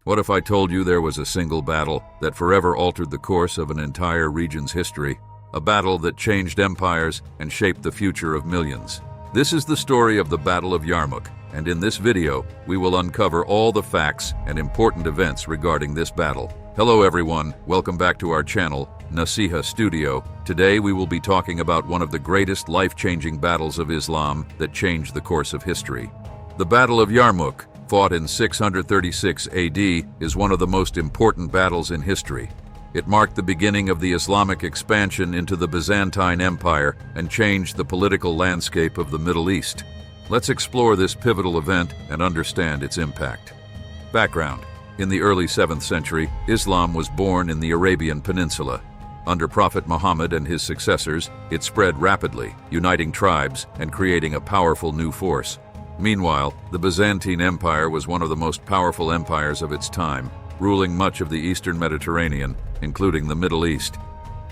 What if I told you there was a single battle that forever altered the course of an entire region's history? A battle that changed empires and shaped the future of millions. This is the story of the Battle of Yarmouk, and in this video, we will uncover all the facts and important events regarding this battle. Hello everyone, welcome back to our channel, Naseeha Studio. Today we will be talking about one of the greatest life-changing battles of Islam that changed the course of history. The Battle of Yarmouk, fought in 636 AD, is one of the most important battles in history. It marked the beginning of the Islamic expansion into the Byzantine Empire and changed the political landscape of the Middle East. Let's explore this pivotal event and understand its impact. Background: in the early 7th century, Islam was born in the Arabian Peninsula. Under Prophet Muhammad and his successors, it spread rapidly, uniting tribes and creating a powerful new force. Meanwhile, the Byzantine Empire was one of the most powerful empires of its time, ruling much of the eastern Mediterranean, including the Middle East.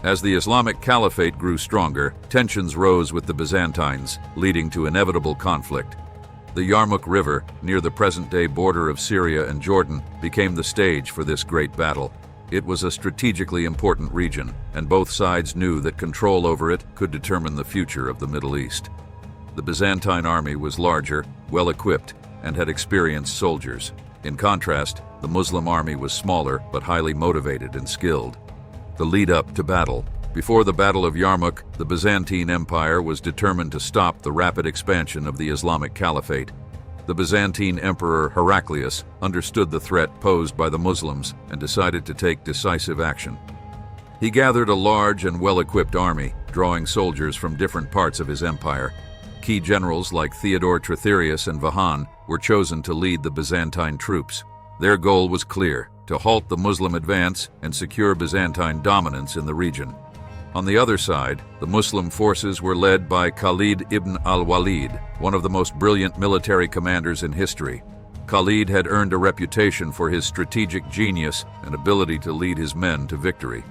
As the Islamic Caliphate grew stronger, tensions rose with the Byzantines, leading to inevitable conflict. The Yarmouk River, near the present-day border of Syria and Jordan, became the stage for this great battle. It was a strategically important region, and both sides knew that control over it could determine the future of the Middle East. The Byzantine army was larger, well-equipped, and had experienced soldiers. In contrast, the Muslim army was smaller but highly motivated and skilled. The lead-up to battle. Before the Battle of Yarmouk, the Byzantine Empire was determined to stop the rapid expansion of the Islamic Caliphate. The Byzantine Emperor Heraclius understood the threat posed by the Muslims and decided to take decisive action. He gathered a large and well-equipped army, drawing soldiers from different parts of his empire. Key generals like Theodore Trithyrius and Vahan were chosen to lead the Byzantine troops. Their goal was clear: to halt the Muslim advance and secure Byzantine dominance in the region. On the other side, the Muslim forces were led by Khalid ibn al-Walid, one of the most brilliant military commanders in history. Khalid had earned a reputation for his strategic genius and ability to lead his men to victory.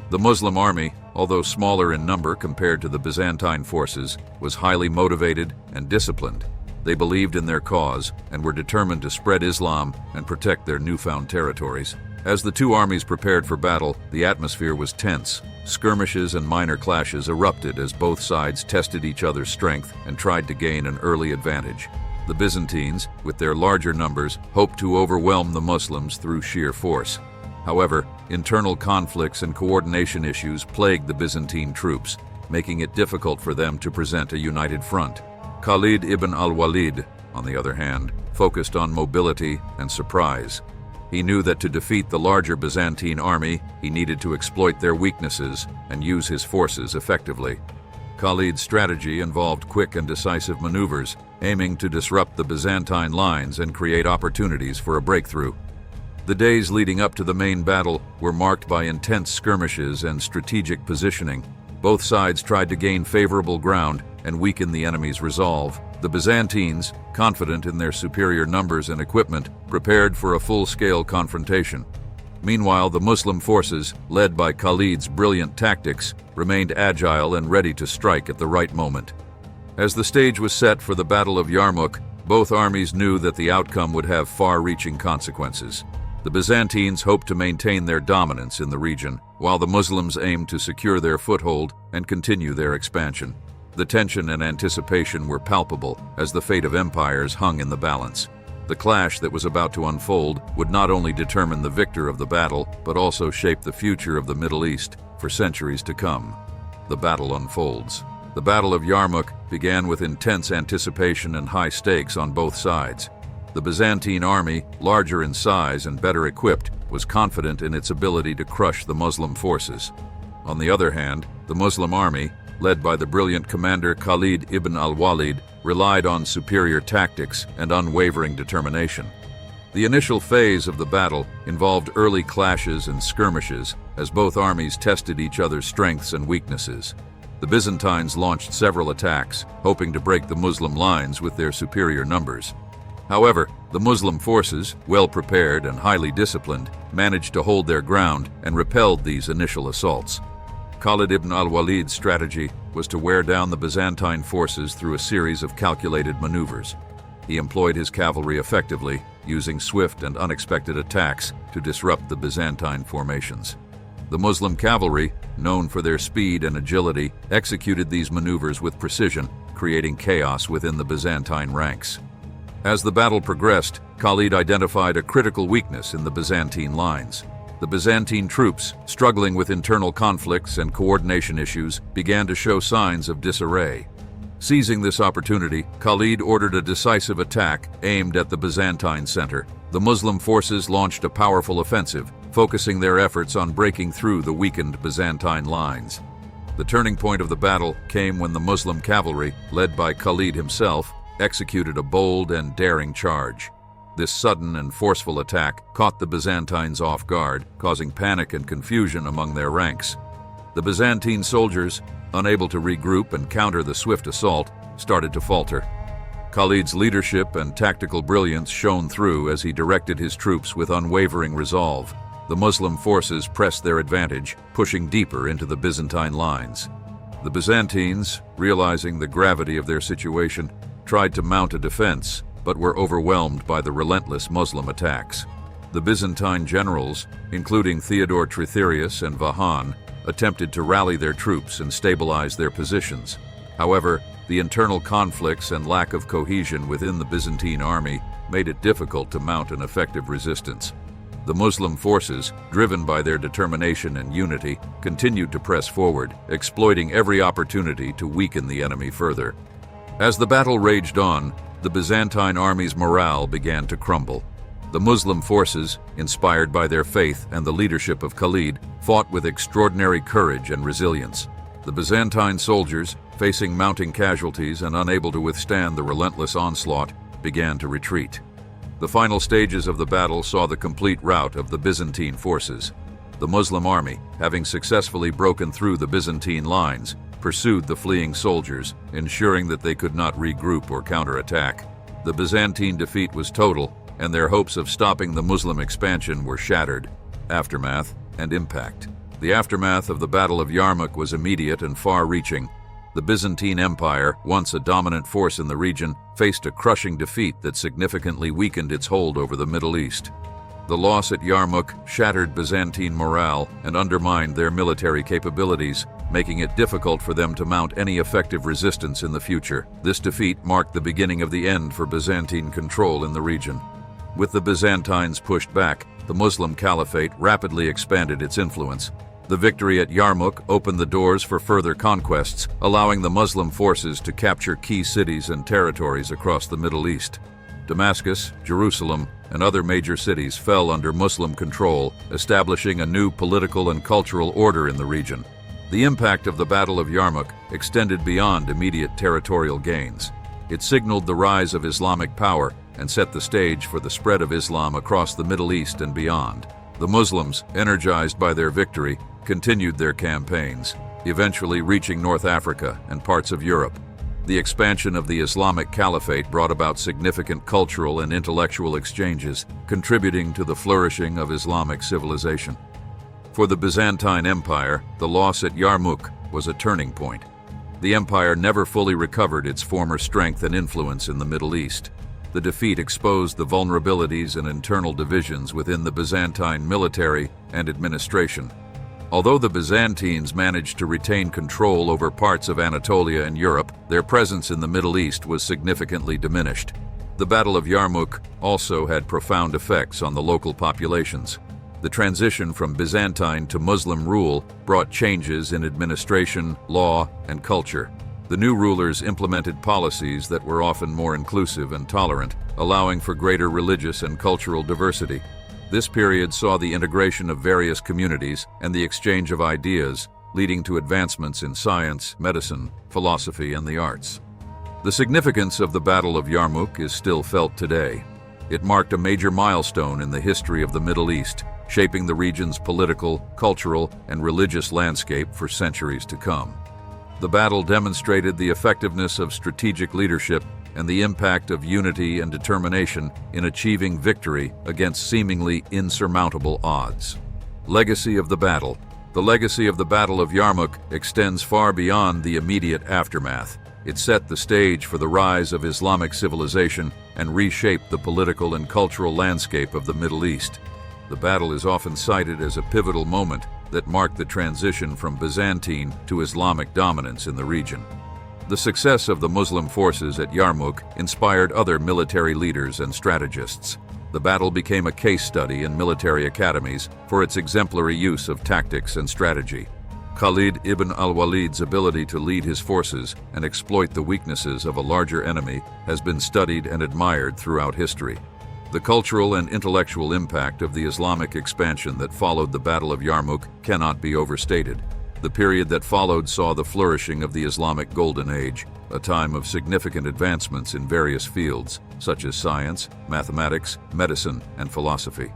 The Muslim army, although smaller in number compared to the Byzantine forces, was highly motivated and disciplined. They believed in their cause and were determined to spread Islam and protect their newfound territories. As the two armies prepared for battle, the atmosphere was tense. Skirmishes and minor clashes erupted as both sides tested each other's strength and tried to gain an early advantage. The Byzantines, with their larger numbers, hoped to overwhelm the Muslims through sheer force. However, internal conflicts and coordination issues plagued the Byzantine troops, making it difficult for them to present a united front. Khalid ibn al-Walid, on the other hand, focused on mobility and surprise. He knew that to defeat the larger Byzantine army, he needed to exploit their weaknesses and use his forces effectively. Khalid's strategy involved quick and decisive maneuvers, aiming to disrupt the Byzantine lines and create opportunities for a breakthrough. The days leading up to the main battle were marked by intense skirmishes and strategic positioning. Both sides tried to gain favorable ground and weaken the enemy's resolve. The Byzantines, confident in their superior numbers and equipment, prepared for a full-scale confrontation. Meanwhile, the Muslim forces, led by Khalid's brilliant tactics, remained agile and ready to strike at the right moment. As the stage was set for the Battle of Yarmouk, both armies knew that the outcome would have far-reaching consequences. The Byzantines hoped to maintain their dominance in the region, while the Muslims aimed to secure their foothold and continue their expansion. The tension and anticipation were palpable as the fate of empires hung in the balance. The clash that was about to unfold would not only determine the victor of the battle, but also shape the future of the Middle East for centuries to come. The battle unfolds. The Battle of Yarmouk began with intense anticipation and high stakes on both sides. The Byzantine army, larger in size and better equipped, was confident in its ability to crush the Muslim forces. On the other hand, the Muslim army, led by the brilliant commander Khalid ibn al-Walid, relied on superior tactics and unwavering determination. The initial phase of the battle involved early clashes and skirmishes as both armies tested each other's strengths and weaknesses. The Byzantines launched several attacks, hoping to break the Muslim lines with their superior numbers. However, the Muslim forces, well prepared and highly disciplined, managed to hold their ground and repelled these initial assaults. Khalid ibn al-Walid's strategy was to wear down the Byzantine forces through a series of calculated maneuvers. he employed his cavalry effectively, using swift and unexpected attacks to disrupt the Byzantine formations. The Muslim cavalry, known for their speed and agility, executed these maneuvers with precision, creating chaos within the Byzantine ranks. As the battle progressed, Khalid identified a critical weakness in the Byzantine lines. The Byzantine troops, struggling with internal conflicts and coordination issues, began to show signs of disarray. Seizing this opportunity, Khalid ordered a decisive attack aimed at the Byzantine center. The Muslim forces launched a powerful offensive, focusing their efforts on breaking through the weakened Byzantine lines. The turning point of the battle came when the Muslim cavalry, led by Khalid himself, executed a bold and daring charge. This sudden and forceful attack caught the Byzantines off guard, causing panic and confusion among their ranks. The Byzantine soldiers, unable to regroup and counter the swift assault, started to falter. Khalid's leadership and tactical brilliance shone through as he directed his troops with unwavering resolve. The Muslim forces pressed their advantage, pushing deeper into the Byzantine lines. The Byzantines, realizing the gravity of their situation, tried to mount a defense, but were overwhelmed by the relentless Muslim attacks. The Byzantine generals, including Theodore Tritherius and Vahan, attempted to rally their troops and stabilize their positions. However, the internal conflicts and lack of cohesion within the Byzantine army made it difficult to mount an effective resistance. The Muslim forces, driven by their determination and unity, continued to press forward, exploiting every opportunity to weaken the enemy further. As the battle raged on, the Byzantine army's morale began to crumble. The Muslim forces, inspired by their faith and the leadership of Khalid, fought with extraordinary courage and resilience. The Byzantine soldiers, facing mounting casualties and unable to withstand the relentless onslaught, began to retreat. The final stages of the battle saw the complete rout of the Byzantine forces. The Muslim army, having successfully broken through the Byzantine lines, pursued the fleeing soldiers, ensuring that they could not regroup or counterattack. The Byzantine defeat was total, and their hopes of stopping the Muslim expansion were shattered. Aftermath and impact. The aftermath of the Battle of Yarmouk was immediate and far-reaching. The Byzantine Empire, once a dominant force in the region, faced a crushing defeat that significantly weakened its hold over the Middle East. The loss at Yarmouk shattered Byzantine morale and undermined their military capabilities, making it difficult for them to mount any effective resistance in the future. This defeat marked the beginning of the end for Byzantine control in the region. With the Byzantines pushed back, the Muslim Caliphate rapidly expanded its influence. The victory at Yarmouk opened the doors for further conquests, allowing the Muslim forces to capture key cities and territories across the Middle East. Damascus, Jerusalem, and other major cities fell under Muslim control, establishing a new political and cultural order in the region. The impact of the Battle of Yarmouk extended beyond immediate territorial gains. It signaled the rise of Islamic power and set the stage for the spread of Islam across the Middle East and beyond. The Muslims, energized by their victory, continued their campaigns, eventually reaching North Africa and parts of Europe. The expansion of the Islamic Caliphate brought about significant cultural and intellectual exchanges, contributing to the flourishing of Islamic civilization. For the Byzantine Empire, the loss at Yarmouk was a turning point. The empire never fully recovered its former strength and influence in the Middle East. The defeat exposed the vulnerabilities and internal divisions within the Byzantine military and administration. Although the Byzantines managed to retain control over parts of Anatolia and Europe, their presence in the Middle East was significantly diminished. The Battle of Yarmouk also had profound effects on the local populations. The transition from Byzantine to Muslim rule brought changes in administration, law, and culture. The new rulers implemented policies that were often more inclusive and tolerant, allowing for greater religious and cultural diversity. This period saw the integration of various communities and the exchange of ideas, leading to advancements in science, medicine, philosophy, and the arts. The significance of the Battle of Yarmouk is still felt today. It marked a major milestone in the history of the Middle East, shaping the region's political, cultural, and religious landscape for centuries to come. The battle demonstrated the effectiveness of strategic leadership and the impact of unity and determination in achieving victory against seemingly insurmountable odds. Legacy of the battle. The legacy of the Battle of Yarmouk extends far beyond the immediate aftermath. It set the stage for the rise of Islamic civilization and reshaped the political and cultural landscape of the Middle East. The battle is often cited as a pivotal moment that marked the transition from Byzantine to Islamic dominance in the region. The success of the Muslim forces at Yarmouk inspired other military leaders and strategists. The battle became a case study in military academies for its exemplary use of tactics and strategy. Khalid ibn al-Walid's ability to lead his forces and exploit the weaknesses of a larger enemy has been studied and admired throughout history. The cultural and intellectual impact of the Islamic expansion that followed the Battle of Yarmouk cannot be overstated. The period that followed saw the flourishing of the Islamic Golden Age, a time of significant advancements in various fields, such as science, mathematics, medicine, and philosophy.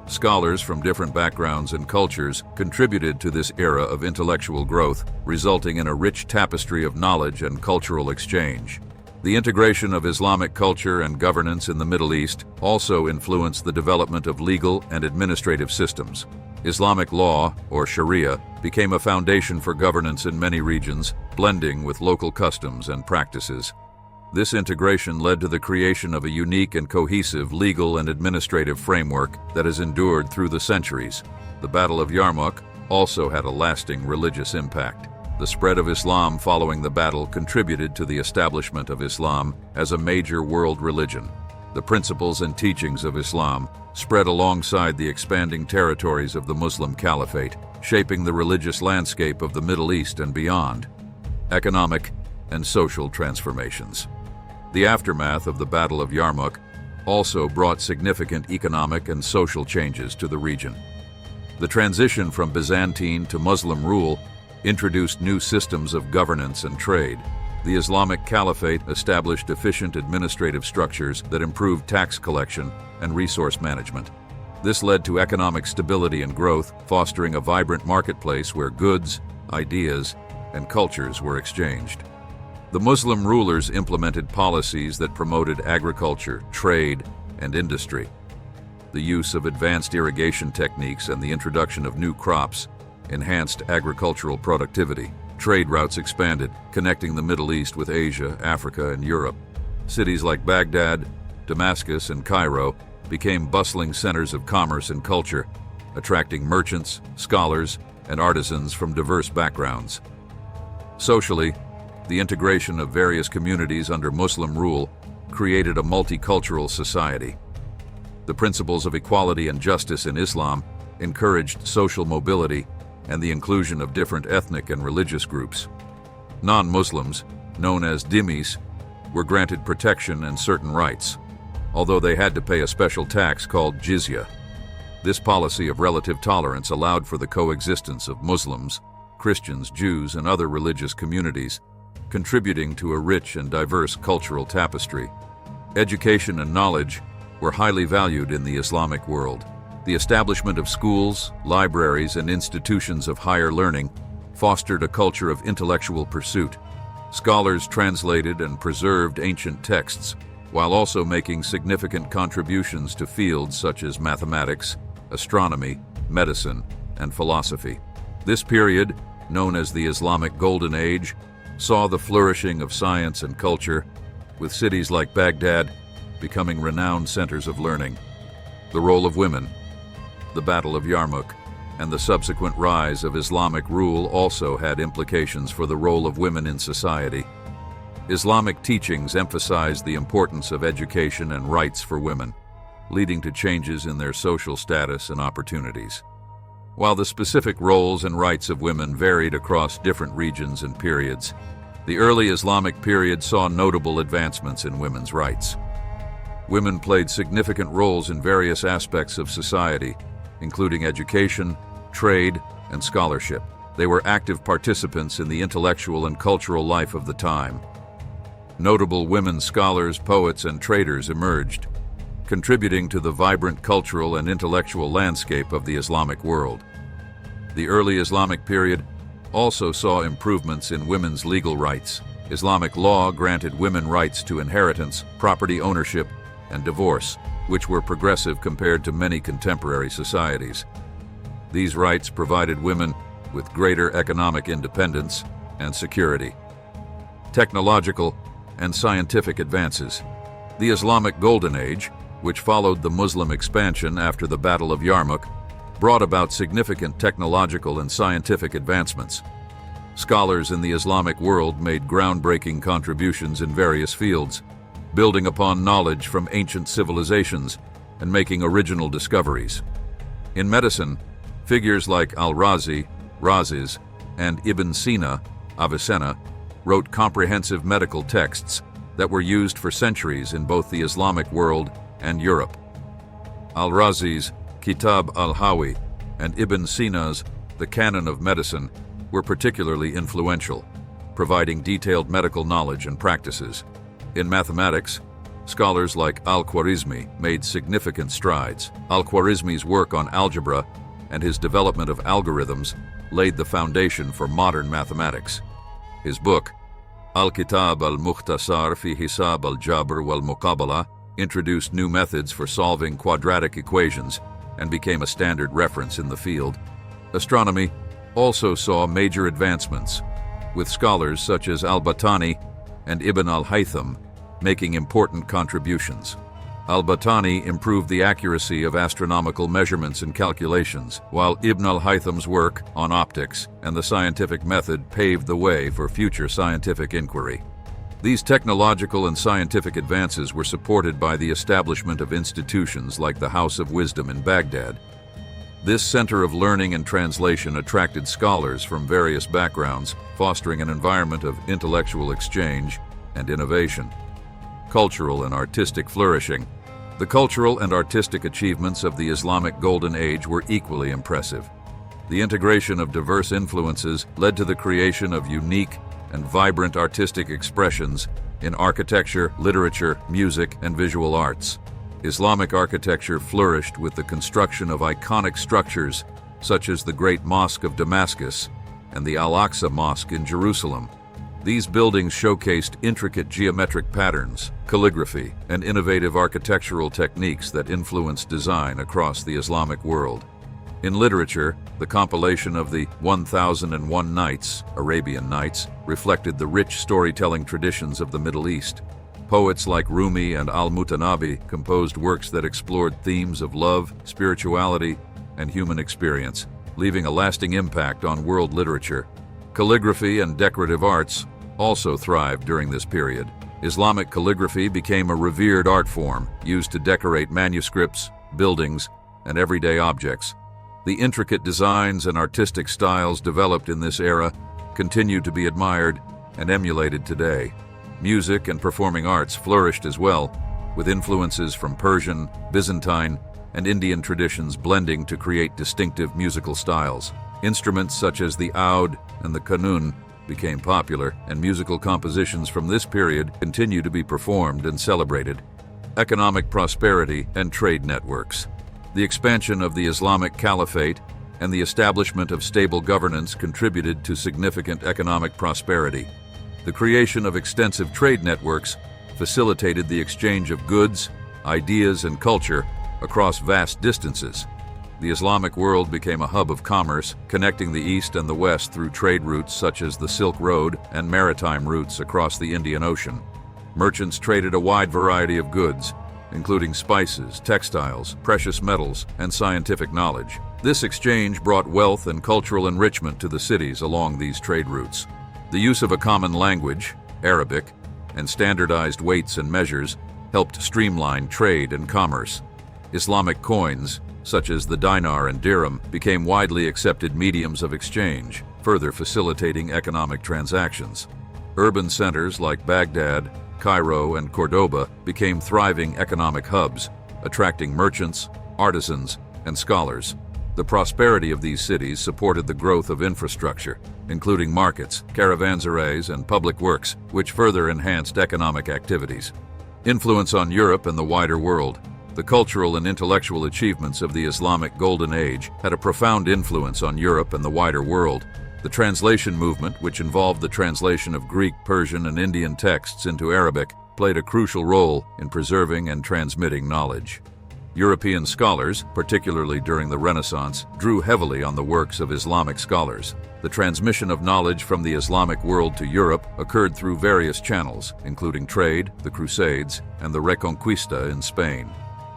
Scholars from different backgrounds and cultures contributed to this era of intellectual growth, resulting in a rich tapestry of knowledge and cultural exchange. The integration of Islamic culture and governance in the Middle East also influenced the development of legal and administrative systems. Islamic law, or Sharia, became a foundation for governance in many regions, blending with local customs and practices. This integration led to the creation of a unique and cohesive legal and administrative framework that has endured through the centuries. The Battle of Yarmouk also had a lasting religious impact. The spread of Islam following the battle contributed to the establishment of Islam as a major world religion. The principles and teachings of Islam spread alongside the expanding territories of the Muslim Caliphate, shaping the religious landscape of the Middle East and beyond. Economic and social transformations. The aftermath of the Battle of Yarmouk also brought significant economic and social changes to the region. The transition from Byzantine to Muslim rule introduced new systems of governance and trade. The Islamic Caliphate established efficient administrative structures that improved tax collection and resource management. This led to economic stability and growth, fostering a vibrant marketplace where goods, ideas, and cultures were exchanged. The Muslim rulers implemented policies that promoted agriculture, trade, and industry. The use of advanced irrigation techniques and the introduction of new crops enhanced agricultural productivity. Trade routes expanded, connecting the Middle East with Asia, Africa, and Europe. Cities like Baghdad, Damascus, and Cairo became bustling centers of commerce and culture, attracting merchants, scholars, and artisans from diverse backgrounds. Socially, the integration of various communities under Muslim rule created a multicultural society. The principles of equality and justice in Islam encouraged social mobility and the inclusion of different ethnic and religious groups. Non-Muslims, known as dhimmis, were granted protection and certain rights, although they had to pay a special tax called jizya. This policy of relative tolerance allowed for the coexistence of Muslims, Christians, Jews, and other religious communities, contributing to a rich and diverse cultural tapestry. Education and knowledge were highly valued in the Islamic world. The establishment of schools, libraries, and institutions of higher learning fostered a culture of intellectual pursuit. Scholars translated and preserved ancient texts, while also making significant contributions to fields such as mathematics, astronomy, medicine, and philosophy. This period, known as the Islamic Golden Age, saw the flourishing of science and culture, with cities like Baghdad becoming renowned centers of learning. The role of women, the Battle of Yarmouk, and the subsequent rise of Islamic rule also had implications for the role of women in society. Islamic teachings emphasized the importance of education and rights for women, leading to changes in their social status and opportunities. While the specific roles and rights of women varied across different regions and periods, the early Islamic period saw notable advancements in women's rights. Women played significant roles in various aspects of society, including education, trade, and scholarship. They were active participants in the intellectual and cultural life of the time. Notable women scholars, poets, and traders emerged, contributing to the vibrant cultural and intellectual landscape of the Islamic world. The early Islamic period also saw improvements in women's legal rights. Islamic law granted women rights to inheritance, property ownership, and divorce, which were progressive compared to many contemporary societies. These rights provided women with greater economic independence and security. Technological and scientific advances. The Islamic Golden Age, which followed the Muslim expansion after the Battle of Yarmouk, brought about significant technological and scientific advancements. Scholars in the Islamic world made groundbreaking contributions in various fields, building upon knowledge from ancient civilizations and making original discoveries. In medicine, figures like al-Razi, Raziz, and Ibn Sina, Avicenna, wrote comprehensive medical texts that were used for centuries in both the Islamic world and Europe. Al-Razi's Kitab al-Hawi and Ibn Sina's The Canon of Medicine were particularly influential, providing detailed medical knowledge and practices. In mathematics, scholars like al-Khwarizmi made significant strides. Al-Khwarizmi's work on algebra and his development of algorithms laid the foundation for modern mathematics. His book, Al-Kitab al-Mukhtasar fi Hisab al-Jabr wal-Muqabala, introduced new methods for solving quadratic equations and became a standard reference in the field. Astronomy also saw major advancements, with scholars such as al-Battani and Ibn al-Haytham making important contributions. Al-Battani improved the accuracy of astronomical measurements and calculations, while Ibn al-Haytham's work on optics and the scientific method paved the way for future scientific inquiry. These technological and scientific advances were supported by the establishment of institutions like the House of Wisdom in Baghdad. This center of learning and translation attracted scholars from various backgrounds, fostering an environment of intellectual exchange and innovation. Cultural and artistic flourishing. The cultural and artistic achievements of the Islamic Golden Age were equally impressive. The integration of diverse influences led to the creation of unique and vibrant artistic expressions in architecture, literature, music, and visual arts. Islamic architecture flourished with the construction of iconic structures such as the Great Mosque of Damascus and the Al-Aqsa Mosque in Jerusalem. These buildings showcased intricate geometric patterns, calligraphy, and innovative architectural techniques that influenced design across the Islamic world. In literature, the compilation of the 1001 Nights, Arabian Nights, reflected the rich storytelling traditions of the Middle East. Poets like Rumi and al-Mutanabi composed works that explored themes of love, spirituality, and human experience, leaving a lasting impact on world literature. Calligraphy and decorative arts also thrived during this period. Islamic calligraphy became a revered art form used to decorate manuscripts, buildings, and everyday objects. The intricate designs and artistic styles developed in this era continue to be admired and emulated today. Music and performing arts flourished as well, with influences from Persian, Byzantine, and Indian traditions blending to create distinctive musical styles. Instruments such as the oud and the qanun became popular, and musical compositions from this period continue to be performed and celebrated. Economic prosperity and trade networks. The expansion of the Islamic Caliphate and the establishment of stable governance contributed to significant economic prosperity. The creation of extensive trade networks facilitated the exchange of goods, ideas, and culture across vast distances. The Islamic world became a hub of commerce, connecting the East and the West through trade routes such as the Silk Road and maritime routes across the Indian Ocean. Merchants traded a wide variety of goods, including spices, textiles, precious metals, and scientific knowledge. This exchange brought wealth and cultural enrichment to the cities along these trade routes. The use of a common language, Arabic, and standardized weights and measures helped streamline trade and commerce. Islamic coins, such as the dinar and dirham, became widely accepted mediums of exchange, further facilitating economic transactions. Urban centers like Baghdad, Cairo, and Cordoba became thriving economic hubs, attracting merchants, artisans, and scholars. The prosperity of these cities supported the growth of infrastructure, including markets, caravanserais, and public works, which further enhanced economic activities. Influence on Europe and the wider world. The cultural and intellectual achievements of the Islamic Golden Age had a profound influence on Europe and the wider world. The translation movement, which involved the translation of Greek, Persian, and Indian texts into Arabic, played a crucial role in preserving and transmitting knowledge. European scholars, particularly during the Renaissance, drew heavily on the works of Islamic scholars. The transmission of knowledge from the Islamic world to Europe occurred through various channels, including trade, the Crusades, and the Reconquista in Spain.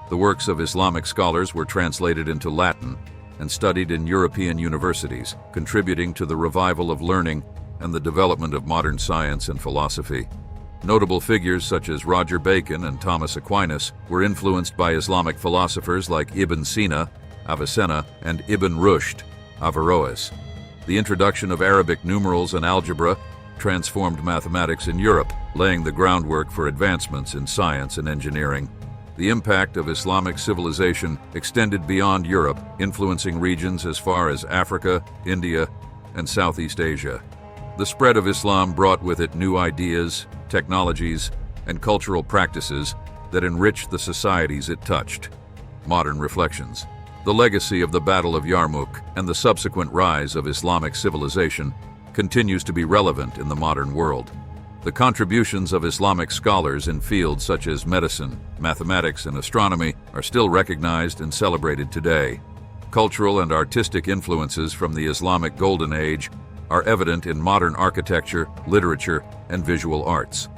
The works of Islamic scholars were translated into Latin and studied in European universities, contributing to the revival of learning and the development of modern science and philosophy. Notable figures such as Roger Bacon and Thomas Aquinas were influenced by Islamic philosophers like Ibn Sina, Avicenna, and Ibn Rushd, Averroes. The introduction of Arabic numerals and algebra transformed mathematics in Europe, laying the groundwork for advancements in science and engineering. The impact of Islamic civilization extended beyond Europe, influencing regions as far as Africa, India, and Southeast Asia. The spread of Islam brought with it new ideas, technologies, and cultural practices that enriched the societies it touched. Modern reflections. The legacy of the Battle of Yarmouk and the subsequent rise of Islamic civilization continues to be relevant in the modern world. The contributions of Islamic scholars in fields such as medicine, mathematics, and astronomy are still recognized and celebrated today. Cultural and artistic influences from the Islamic Golden Age are evident in modern architecture, literature, and visual arts.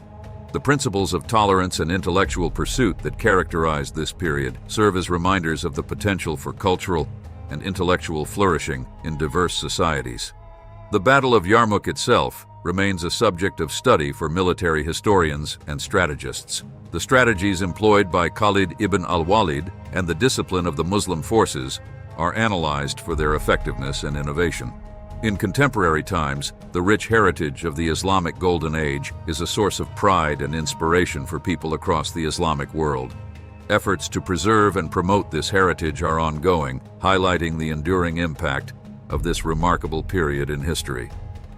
The principles of tolerance and intellectual pursuit that characterized this period serve as reminders of the potential for cultural and intellectual flourishing in diverse societies. The Battle of Yarmouk itself remains a subject of study for military historians and strategists. The strategies employed by Khalid ibn al-Walid and the discipline of the Muslim forces are analyzed for their effectiveness and innovation. In contemporary times, the rich heritage of the Islamic Golden Age is a source of pride and inspiration for people across the Islamic world. Efforts to preserve and promote this heritage are ongoing, highlighting the enduring impact of this remarkable period in history.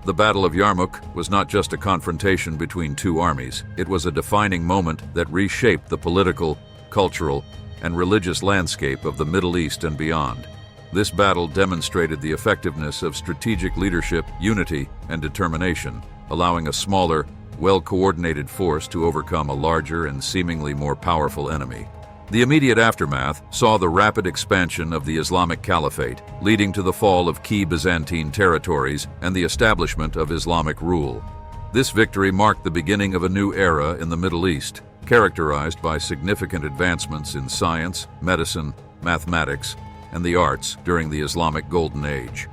The Battle of Yarmouk was not just a confrontation between two armies. It was a defining moment that reshaped the political, cultural, and religious landscape of the Middle East and beyond. This battle demonstrated the effectiveness of strategic leadership, unity, and determination, allowing a smaller, well-coordinated force to overcome a larger and seemingly more powerful enemy. The immediate aftermath saw the rapid expansion of the Islamic Caliphate, leading to the fall of key Byzantine territories and the establishment of Islamic rule. This victory marked the beginning of a new era in the Middle East, characterized by significant advancements in science, medicine, mathematics, and the arts during the Islamic Golden Age.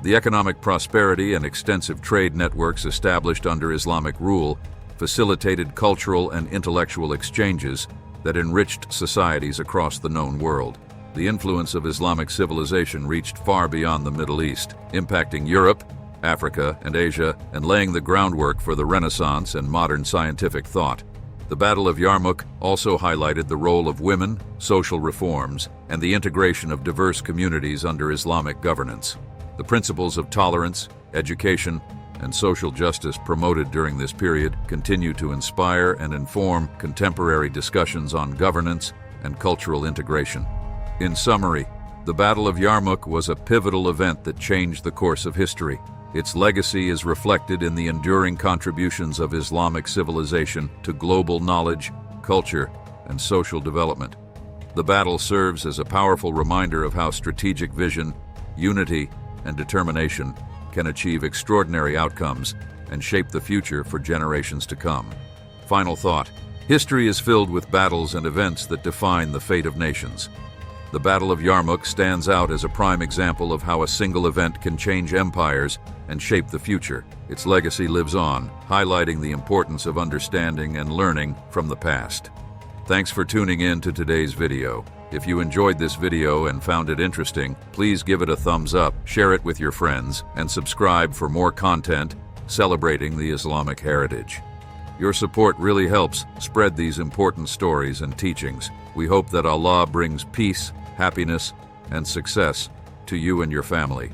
The economic prosperity and extensive trade networks established under Islamic rule facilitated cultural and intellectual exchanges that enriched societies across the known world. The influence of Islamic civilization reached far beyond the Middle East, impacting Europe, Africa, and Asia, and laying the groundwork for the Renaissance and modern scientific thought. The Battle of Yarmouk also highlighted the role of women, social reforms, and the integration of diverse communities under Islamic governance. The principles of tolerance, education, and social justice promoted during this period continue to inspire and inform contemporary discussions on governance and cultural integration. In summary, the Battle of Yarmouk was a pivotal event that changed the course of history. Its legacy is reflected in the enduring contributions of Islamic civilization to global knowledge, culture, and social development. The battle serves as a powerful reminder of how strategic vision, unity, and determination can achieve extraordinary outcomes and shape the future for generations to come. Final thought: history is filled with battles and events that define the fate of nations. The Battle of Yarmouk stands out as a prime example of how a single event can change empires and shape the future. Its legacy lives on, highlighting the importance of understanding and learning from the past. Thanks for tuning in to today's video. If you enjoyed this video and found it interesting, please give it a thumbs up, share it with your friends, and subscribe for more content celebrating the Islamic heritage. Your support really helps spread these important stories and teachings. We hope that Allah brings peace, happiness, and success to you and your family.